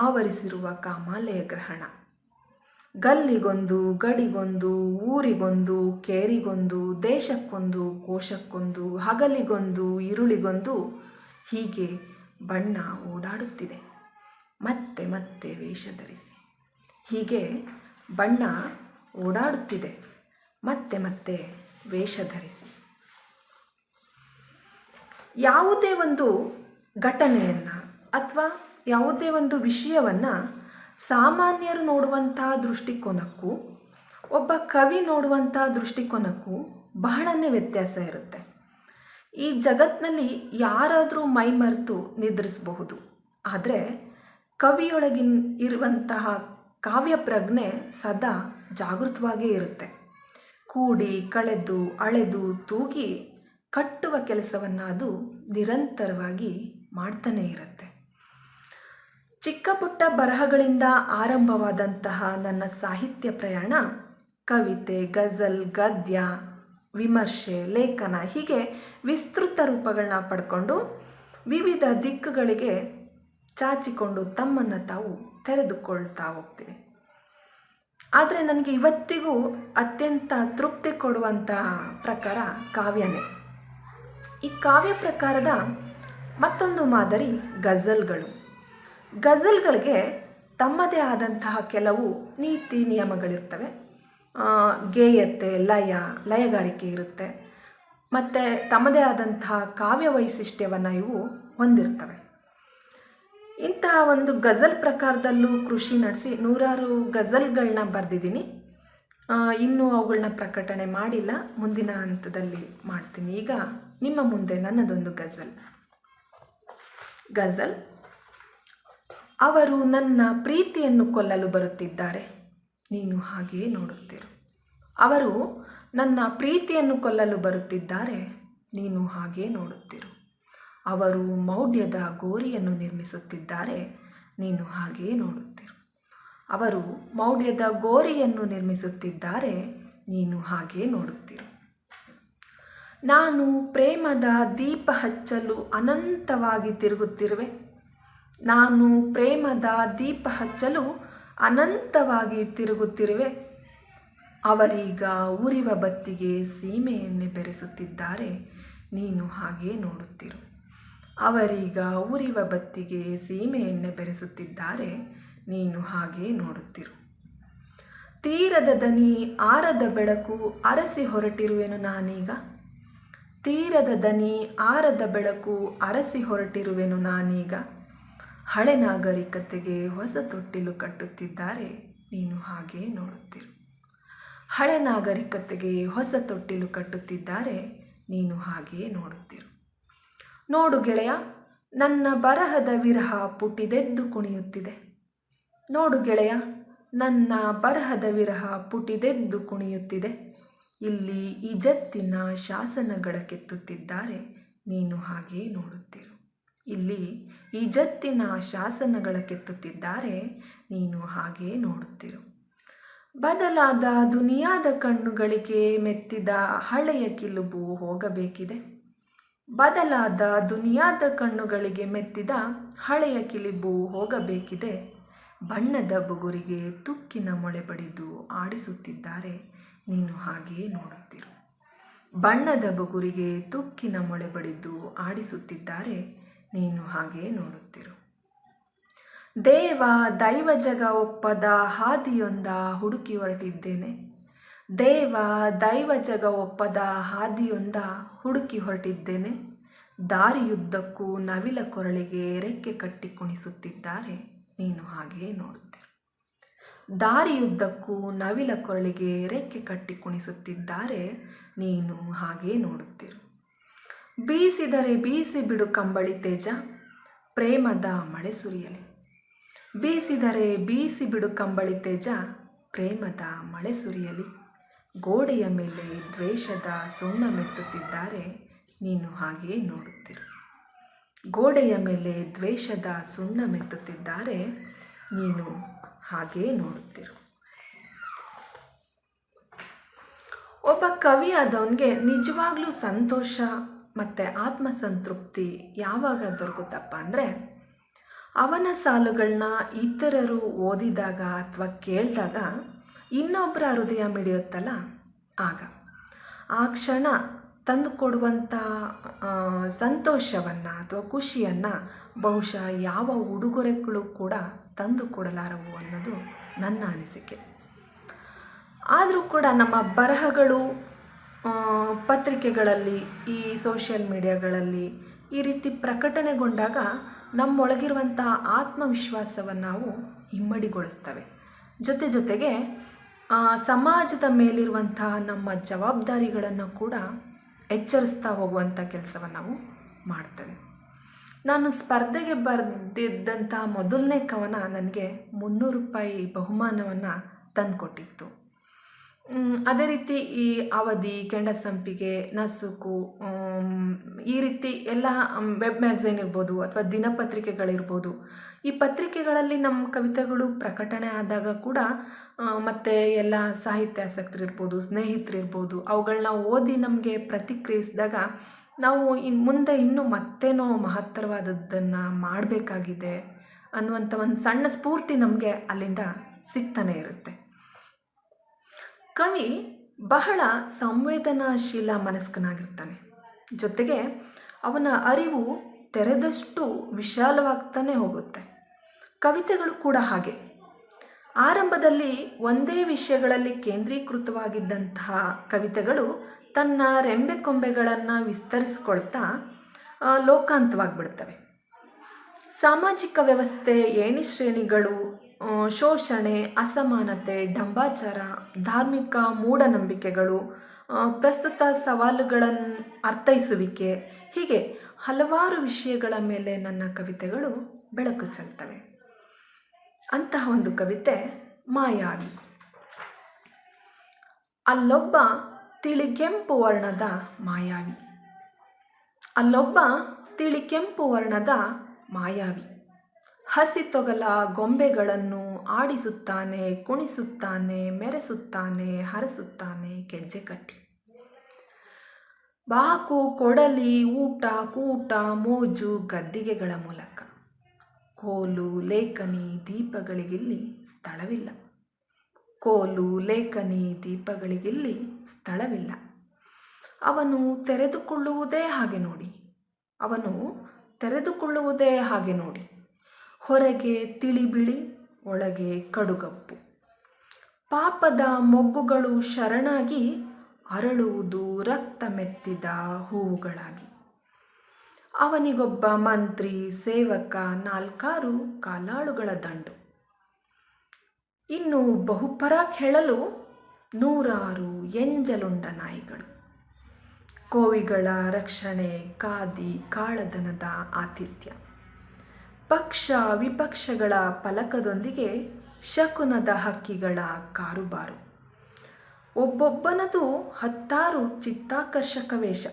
ಆವರಿಸಿರುವ ಕಾಮಾಲೆಯ ಗ್ರಹಣ. ಗಲ್ಲಿಗೊಂದು ಗಡಿಗೊಂದು ಊರಿಗೊಂದು ಕೇರಿಗೊಂದು ದೇಶಕ್ಕೊಂದು ಕೋಶಕ್ಕೊಂದು ಹಗಲಿಗೊಂದು ಇರುಳಿಗೊಂದು ಹೀಗೆ ಬಣ್ಣ ಓಡಾಡುತ್ತಿದೆ ಮತ್ತೆ ಮತ್ತೆ ವೇಷ ಧರಿಸಿ. ಹೀಗೆ ಬಣ್ಣ ಓಡಾಡುತ್ತಿದೆ ಮತ್ತೆ ಮತ್ತೆ ವೇಷ ಧರಿಸಿ. ಯಾವುದೇ ಒಂದು ಘಟನೆಯನ್ನು ಅಥವಾ ಯಾವುದೇ ಒಂದು ವಿಷಯವನ್ನು ಸಾಮಾನ್ಯರು ನೋಡುವಂತಹ ದೃಷ್ಟಿಕೋನಕ್ಕೂ ಒಬ್ಬ ಕವಿ ನೋಡುವಂಥ ದೃಷ್ಟಿಕೋನಕ್ಕೂ ಬಹಳನೇ ವ್ಯತ್ಯಾಸ ಇರುತ್ತೆ. ಈ ಜಗತ್ತಿನಲ್ಲಿ ಯಾರಾದರೂ ಮೈಮರೆತು ನಿದ್ರಿಸಬಹುದು, ಆದರೆ ಕವಿಯೊಳಗಿನ ಇರುವಂತಹ ಕಾವ್ಯ ಪ್ರಜ್ಞೆ ಸದಾ ಜಾಗೃತವಾಗೇ ಇರುತ್ತೆ. ಕೂಡಿ ಕಳೆದು ಅಳೆದು ತೂಗಿ ಕಟ್ಟುವ ಕೆಲಸವನ್ನು ಅದು ನಿರಂತರವಾಗಿ ಮಾಡ್ತಾನೇ ಇರುತ್ತೆ. ಚಿಕ್ಕ ಪುಟ್ಟ ಬರಹಗಳಿಂದ ಆರಂಭವಾದಂತಹ ನನ್ನ ಸಾಹಿತ್ಯ ಪ್ರಯಾಣ ಕವಿತೆ, ಗಜಲ್, ಗದ್ಯ, ವಿಮರ್ಶೆ, ಲೇಖನ ಹೀಗೆ ವಿಸ್ತೃತ ರೂಪಗಳನ್ನ ಪಡ್ಕೊಂಡು ವಿವಿಧ ದಿಕ್ಕುಗಳಿಗೆ ಚಾಚಿಕೊಂಡು ತಮ್ಮನ್ನು ತಾವು ತೆರೆದುಕೊಳ್ತಾ ಹೋಗ್ತೀವಿ. ಆದರೆ ನನಗೆ ಇವತ್ತಿಗೂ ಅತ್ಯಂತ ತೃಪ್ತಿ ಕೊಡುವಂಥ ಪ್ರಕಾರ ಕಾವ್ಯನೇ. ಈ ಕಾವ್ಯ ಪ್ರಕಾರದ ಮತ್ತೊಂದು ಮಾದರಿ ಗಜಲ್ಗಳು. ಗಜಲ್ಗಳಿಗೆ ತಮ್ಮದೇ ಆದಂತಹ ಕೆಲವು ನೀತಿ ನಿಯಮಗಳಿರ್ತವೆ. ಗೇಯತೆ, ಲಯಗಾರಿಕೆ ಇರುತ್ತೆ. ಮತ್ತು ತಮ್ಮದೇ ಆದಂತಹ ಕಾವ್ಯ ವೈಶಿಷ್ಟ್ಯವನ್ನು ಇವು ಹೊಂದಿರ್ತವೆ. ಇಂತಹ ಒಂದು ಗಜಲ್ ಪ್ರಕಾರದಲ್ಲೂ ಕೃಷಿ ನಡೆಸಿ 100 ಗಜಲ್ಗಳನ್ನ ಬರೆದಿದ್ದೀನಿ. ಇನ್ನೂ ಅವುಗಳನ್ನ ಪ್ರಕಟಣೆ ಮಾಡಿಲ್ಲ, ಮುಂದಿನ ಹಂತದಲ್ಲಿ ಮಾಡ್ತೀನಿ. ಈಗ ನಿಮ್ಮ ಮುಂದೆ ನನ್ನದೊಂದು ಗಜಲ್. ಅವರು ನನ್ನ ಪ್ರೀತಿಯನ್ನು ಕೊಲ್ಲಲು ಬರುತ್ತಿದ್ದಾರೆ, ನೀನು ಹಾಗೆಯೇ ನೋಡುತ್ತಿರು. ಅವರು ನನ್ನ ಪ್ರೀತಿಯನ್ನು ಕೊಲ್ಲಲು ಬರುತ್ತಿದ್ದಾರೆ, ನೀನು ಹಾಗೆಯೇ ನೋಡುತ್ತಿರು. ಅವರು ಮೌಢ್ಯದ ಗೋರಿಯನ್ನು ನಿರ್ಮಿಸುತ್ತಿದ್ದಾರೆ, ನೀನು ಹಾಗೆಯೇ ನೋಡುತ್ತಿರು. ಅವರು ಮೌಢ್ಯದ ಗೋರಿಯನ್ನು ನಿರ್ಮಿಸುತ್ತಿದ್ದಾರೆ, ನೀನು ಹಾಗೆಯೇ ನೋಡುತ್ತಿರು. ನಾನು ಪ್ರೇಮದ ದೀಪ ಹಚ್ಚಲು ಅನಂತವಾಗಿ ತಿರುಗುತ್ತಿರುವೆ, ನಾನು ಪ್ರೇಮದ ದೀಪ ಹಚ್ಚಲು ಅನಂತವಾಗಿ ತಿರುಗುತ್ತಿರುವೆ. ಅವರೀಗ ಉರಿವ ಬತ್ತಿಗೆ ಸೀಮೆ ಎಣ್ಣೆ ಬೆರೆಸುತ್ತಿದ್ದಾರೆ, ನೀನು ಹಾಗೆಯೇ ನೋಡುತ್ತಿರು. ಅವರೀಗ ಉರಿವ ಬತ್ತಿಗೆ ಸೀಮೆ ಎಣ್ಣೆ ಬೆರೆಸುತ್ತಿದ್ದಾರೆ, ನೀನು ಹಾಗೆಯೇ ನೋಡುತ್ತಿರು. ತೀರದ ದನಿ ಆರದ ಬೆಳಕು ಅರಸಿ ಹೊರಟಿರುವೆನು ನಾನೀಗ, ತೀರದ ದನಿ ಆರದ ಬೆಳಕು ಅರಸಿ ಹೊರಟಿರುವೆನು ನಾನೀಗ. ಹಳೆ ನಾಗರಿಕತೆಗೆ ಹೊಸ ತೊಟ್ಟಿಲು ಕಟ್ಟುತ್ತಿದ್ದಾರೆ, ನೀನು ಹಾಗೆಯೇ ನೋಡುತ್ತಿರು. ಹಳೆ ನಾಗರಿಕತೆಗೆ ಹೊಸ ತೊಟ್ಟಿಲು ಕಟ್ಟುತ್ತಿದ್ದಾರೆ, ನೀನು ಹಾಗೆಯೇ ನೋಡುತ್ತಿರು. ನೋಡು ಗೆಳೆಯ, ನನ್ನ ಬರಹದ ವಿರಹ ಪುಟಿದೆದ್ದು ಕುಣಿಯುತ್ತಿದೆ. ನೋಡು ಗೆಳೆಯ, ನನ್ನ ಬರಹದ ವಿರಹ ಪುಟಿದೆದ್ದು ಕುಣಿಯುತ್ತಿದೆ. ಇಲ್ಲಿ ಇಜತ್ತಿನ ಶಾಸನಗಳ ಕೆತ್ತುತ್ತಿದ್ದಾರೆ, ನೀನು ಹಾಗೆಯೇ ನೋಡುತ್ತಿರು. ಇಲ್ಲಿ ಈಜತ್ತಿನ ಶಾಸನಗಳ ಕೆತ್ತುತ್ತಿದ್ದಾರೆ, ನೀನು ಹಾಗೇ ನೋಡುತ್ತಿರು. ಬದಲಾದ ದುನಿಯಾದ ಕಣ್ಣುಗಳಿಗೆ ಮೆತ್ತಿದ ಹಳೆಯ ಕಿಲುಬು ಹೋಗಬೇಕಿದೆ. ಬದಲಾದ ದುನಿಯಾದ ಕಣ್ಣುಗಳಿಗೆ ಮೆತ್ತಿದ ಹಳೆಯ ಕಿಲುಬು ಹೋಗಬೇಕಿದೆ. ಬಣ್ಣದ ಬುಗುರಿಗೆ ತುಕ್ಕಿನ ಮೊಳೆ ಬಡಿದು ಆಡಿಸುತ್ತಿದ್ದಾರೆ, ನೀನು ಹಾಗೇ ನೋಡುತ್ತಿರು. ಬಣ್ಣದ ಬುಗುರಿಗೆ ತುಕ್ಕಿನ ಮೊಳೆ ಬಡಿದು ಆಡಿಸುತ್ತಿದ್ದಾರೆ, ನೀನು ಹಾಗೇ ನೋಡುತ್ತಿರು. ದೇವ ದೈವ ಜಗ ಒಪ್ಪದ ಹಾದಿಯೊಂದ ಹುಡುಕಿ ಹೊರಟಿದ್ದೇನೆ. ದೇವ ದೈವ ಜಗ ಒಪ್ಪದ ಹಾದಿಯೊಂದ ಹುಡುಕಿ ಹೊರಟಿದ್ದೇನೆ. ದಾರಿಯುದ್ದಕ್ಕೂ ನವಿಲ ಕೊರಳಿಗೆ ರೆಕ್ಕೆ ಕಟ್ಟಿ ಕುಣಿಸುತ್ತಿದ್ದಾರೆ, ನೀನು ಹಾಗೇ ನೋಡುತ್ತಿರು. ದಾರಿಯುದ್ದಕ್ಕೂ ನವಿಲ ಕೊರಳಿಗೆ ರೆಕ್ಕೆ ಕಟ್ಟಿ ಕುಣಿಸುತ್ತಿದ್ದಾರೆ, ನೀನು ಹಾಗೇ ನೋಡುತ್ತಿರು. ಬೀಸಿದರೆ ಬೀಸಿ ಬಿಡು ಕಂಬಳಿ ತೇಜ, ಪ್ರೇಮದ ಮಳೆ ಸುರಿಯಲಿ. ಬೀಸಿದರೆ ಬೀಸಿ ಬಿಡು ಕಂಬಳಿ ತೇಜ, ಪ್ರೇಮದ ಮಳೆ ಸುರಿಯಲಿ. ಗೋಡೆಯ ಮೇಲೆ ದ್ವೇಷದ ಸುಣ್ಣ ಮೆತ್ತುತ್ತಿದ್ದಾರೆ, ನೀನು ಹಾಗೇ ನೋಡುತ್ತಿರು. ಗೋಡೆಯ ಮೇಲೆ ದ್ವೇಷದ ಸುಣ್ಣ ಮೆತ್ತುತ್ತಿದ್ದಾರೆ, ನೀನು ಹಾಗೇ ನೋಡುತ್ತಿರು. ಒಬ್ಬ ಕವಿಯಾದವನಿಗೆ ನಿಜವಾಗ್ಲೂ ಸಂತೋಷ ಮತ್ತು ಆತ್ಮಸಂತೃಪ್ತಿ ಯಾವಾಗ ದೊರಕುತ್ತಪ್ಪ ಅಂದರೆ, ಅವನ ಸಾಲುಗಳನ್ನ ಇತರರು ಓದಿದಾಗ ಅಥವಾ ಕೇಳಿದಾಗ ಇನ್ನೊಬ್ಬರ ಹೃದಯ ಮಿಡಿಯುತ್ತಲ್ಲ, ಆಗ ಆ ಕ್ಷಣ ತಂದುಕೊಡುವಂಥ ಸಂತೋಷವನ್ನು ಅಥವಾ ಖುಷಿಯನ್ನು ಬಹುಶಃ ಯಾವ ಉಡುಗೊರೆಗಳು ಕೂಡ ತಂದು ಕೊಡಲಾರವು ಅನ್ನೋದು ನನ್ನ ಅನಿಸಿಕೆ. ಆದರೂ ಕೂಡ ನಮ್ಮ ಬರಹಗಳು ಪತ್ರಿಕೆಗಳಲ್ಲಿ, ಈ ಸೋಷಿಯಲ್ ಮೀಡಿಯಾಗಳಲ್ಲಿ ಈ ರೀತಿ ಪ್ರಕಟಣೆಗೊಂಡಾಗ ನಮ್ಮೊಳಗಿರುವಂಥ ಆತ್ಮವಿಶ್ವಾಸವನ್ನು ನಾವು ಇಮ್ಮಡಿಗೊಳಿಸ್ತವೆ. ಜೊತೆಗೆ ಸಮಾಜದ ಮೇಲಿರುವಂಥ ನಮ್ಮ ಜವಾಬ್ದಾರಿಗಳನ್ನು ಕೂಡ ಎಚ್ಚರಿಸ್ತಾ ಹೋಗುವಂಥ ಕೆಲಸವನ್ನು ನಾವು ಮಾಡ್ತೇವೆ. ನಾನು ಸ್ಪರ್ಧೆಗೆ ಬರೆದಿದ್ದಂಥ ಮೊದಲನೇ ಕವನ ನನಗೆ 300 ರೂಪಾಯಿ ಬಹುಮಾನವನ್ನು ತಂದುಕೊಟ್ಟಿತ್ತು. ಅದೇ ರೀತಿ ಈ ಅವಧಿ, ಕೆಂಡಸಂಪಿಗೆ, ನಸುಕು, ಈ ರೀತಿ ಎಲ್ಲ ವೆಬ್ ಮ್ಯಾಗಝೈನ್ ಇರ್ಬೋದು ಅಥವಾ ದಿನಪತ್ರಿಕೆಗಳಿರ್ಬೋದು, ಈ ಪತ್ರಿಕೆಗಳಲ್ಲಿ ನಮ್ಮ ಕವಿತೆಗಳು ಪ್ರಕಟಣೆ ಆದಾಗ ಕೂಡ ಮತ್ತು ಎಲ್ಲ ಸಾಹಿತ್ಯಾಸಕ್ತರಿರ್ಬೋದು, ಸ್ನೇಹಿತರಿರ್ಬೋದು, ಅವುಗಳನ್ನ ಓದಿ ನಮಗೆ ಪ್ರತಿಕ್ರಿಯಿಸಿದಾಗ ನಾವು ಮುಂದೆ ಇನ್ನೂ ಮತ್ತೇನೋ ಮಹತ್ತರವಾದದ್ದನ್ನು ಮಾಡಬೇಕಾಗಿದೆ ಅನ್ನುವಂಥ ಒಂದು ಸಣ್ಣ ಸ್ಫೂರ್ತಿ ನಮಗೆ ಅಲ್ಲಿಂದ ಸಿಗ್ತಾನೆ ಇರುತ್ತೆ. ಕವಿ ಬಹಳ ಸಂವೇದನಾಶೀಲ ಮನಸ್ಕನಾಗಿರ್ತಾನೆ. ಜೊತೆಗೆ ಅವನ ಅರಿವು ತೆರೆದಷ್ಟು ವಿಶಾಲವಾಗ್ತಾನೆ ಹೋಗುತ್ತೆ. ಕವಿತೆಗಳು ಕೂಡ ಹಾಗೆ. ಆರಂಭದಲ್ಲಿ ಒಂದೇ ವಿಷಯಗಳಲ್ಲಿ ಕೇಂದ್ರೀಕೃತವಾಗಿದ್ದಂತಹ ಕವಿತೆಗಳು ತನ್ನ ರೆಂಬೆ ಕೊಂಬೆಗಳನ್ನು ವಿಸ್ತರಿಸ್ಕೊಳ್ತಾ ಲೋಕಾಂತವಾಗಿಬಿಡ್ತವೆ. ಸಾಮಾಜಿಕ ವ್ಯವಸ್ಥೆ, ಏಣಿ ಶ್ರೇಣಿಗಳು, ಶೋಷಣೆ, ಅಸಮಾನತೆ, ಢಂಬಾಚಾರ, ಧಾರ್ಮಿಕ ಮೂಢನಂಬಿಕೆಗಳು, ಪ್ರಸ್ತುತ ಸವಾಲುಗಳನ್ನು ಅರ್ಥೈಸುವಿಕೆ, ಹೀಗೆ ಹಲವಾರು ವಿಷಯಗಳ ಮೇಲೆ ನನ್ನ ಕವಿತೆಗಳು ಬೆಳಕು ಚೆಲ್ತವೆ. ಅಂತಹ ಒಂದು ಕವಿತೆ ಮಾಯಾವಿ. ಅಲ್ಲೊಬ್ಬ ತಿಳಿಕೆಂಪು ವರ್ಣದ ಮಾಯಾವಿ. ಅಲ್ಲೊಬ್ಬ ತಿಳಿಕೆಂಪು ವರ್ಣದ ಮಾಯಾವಿ. ಹಸಿ ತೊಗಲ ಗೊಂಬೆಗಳನ್ನು ಆಡಿಸುತ್ತಾನೆ, ಕುಣಿಸುತ್ತಾನೆ, ಮೆರೆಸುತ್ತಾನೆ, ಹರಸುತ್ತಾನೆ ಗೆಜ್ಜೆ ಕಟ್ಟಿ. ಬಾಕು, ಕೊಡಲಿ, ಊಟ, ಕೂಟ, ಮೋಜು, ಗದ್ದಿಗೆಗಳ ಮೂಲಕ. ಕೋಲು, ಲೇಖನಿ, ದೀಪಗಳಿಗಿಲ್ಲಿ ಸ್ಥಳವಿಲ್ಲ. ಕೋಲು, ಲೇಖನಿ, ದೀಪಗಳಿಗಿಲ್ಲಿ ಸ್ಥಳವಿಲ್ಲ. ಅವನು ತೆರೆದುಕೊಳ್ಳುವುದೇ ಹಾಗೆ ನೋಡಿ. ಅವನು ತೆರೆದುಕೊಳ್ಳುವುದೇ ಹಾಗೆ ನೋಡಿ. ಹೊರಗೆ ತಿಳಿಬಿಳಿ, ಒಳಗೆ ಕಡುಗಪ್ಪು. ಪಾಪದ ಮೊಗ್ಗುಗಳು ಶರಣಾಗಿ ಅರಳುವುದು ರಕ್ತ ಮೆತ್ತಿದ ಹೂವುಗಳಾಗಿ. ಅವನಿಗೊಬ್ಬ ಮಂತ್ರಿ, ಸೇವಕ, 4 ಕಾಲಾಳುಗಳ ದಂಡು. ಇನ್ನು ಬಹುಪರಾಕ್ ಹೇಳಲು 100 ಎಂಜಲುಂಡ ನಾಯಿಗಳು. ಕೋವಿಗಳ ರಕ್ಷಣೆ, ಕಾದಿ ಕಾಳದನದ ಆತಿಥ್ಯ. ಪಕ್ಷ ವಿಪಕ್ಷಗಳ ಫಲಕದೊಂದಿಗೆ ಶಕುನದ ಹಕ್ಕಿಗಳ ಕಾರುಬಾರು. ಒಬ್ಬೊಬ್ಬನದು 10 ಚಿತ್ತಾಕರ್ಷಕ ವೇಷ.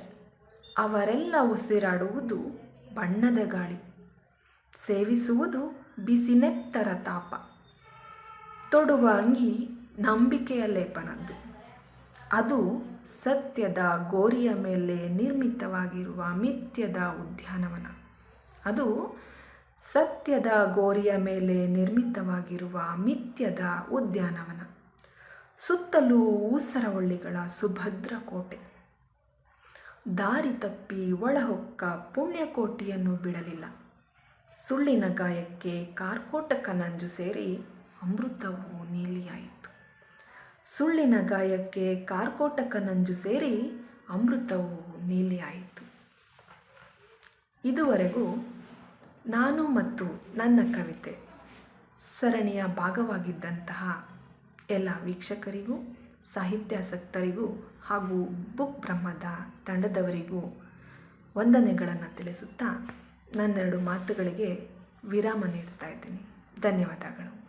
ಅವರೆಲ್ಲ ಉಸಿರಾಡುವುದು ಬಣ್ಣದ ಗಾಳಿ, ಸೇವಿಸುವುದು ಬಿಸಿನೆತ್ತರ ತಾಪ, ತೊಡುವ ಅಂಗಿ ನಂಬಿಕೆಯ ಲೇಪನದ್ದು. ಅದು ಸತ್ಯದ ಗೋರಿಯ ಮೇಲೆ ನಿರ್ಮಿತವಾಗಿರುವ ಮಿಥ್ಯದ ಉದ್ಯಾನವನ. ಅದು ಸತ್ಯದ ಗೋರಿಯ ಮೇಲೆ ನಿರ್ಮಿತವಾಗಿರುವ ಮಿಥ್ಯದ ಉದ್ಯಾನವನ. ಸುತ್ತಲೂ ಊಸರವಳ್ಳಿಗಳ ಸುಭದ್ರ ಕೋಟೆ. ದಾರಿ ತಪ್ಪಿ ಒಳಹೊಕ್ಕ ಪುಣ್ಯಕೋಟಿಯನ್ನು ಬಿಡಲಿಲ್ಲ. ಸುಳ್ಳಿನ ಗಾಯಕ್ಕೆ ಕಾರ್ಕೋಟಕ ನಂಜು ಸೇರಿ ಅಮೃತವು ನೀಲಿಯಾಯಿತು. ಸುಳ್ಳಿನ ಗಾಯಕ್ಕೆ ಕಾರ್ಕೋಟಕ ನಂಜು ಸೇರಿ ಅಮೃತವು ನೀಲಿಯಾಯಿತು. ಇದುವರೆಗೂ ನಾನು ಮತ್ತು ನನ್ನ ಕವಿತೆ ಸರಣಿಯ ಭಾಗವಾಗಿದ್ದಂತಹ ಎಲ್ಲ ವೀಕ್ಷಕರಿಗೂ, ಸಾಹಿತ್ಯಾಸಕ್ತರಿಗೂ ಹಾಗೂ ಬುಕ್ ಬ್ರಹ್ಮದ ತಂಡದವರಿಗೂ ವಂದನೆಗಳನ್ನು ತಿಳಿಸುತ್ತಾ ನನ್ನೆರಡು ಮಾತುಗಳಿಗೆ ವಿರಾಮ ನೀಡ್ತಾ ಇದ್ದೀನಿ. ಧನ್ಯವಾದಗಳು.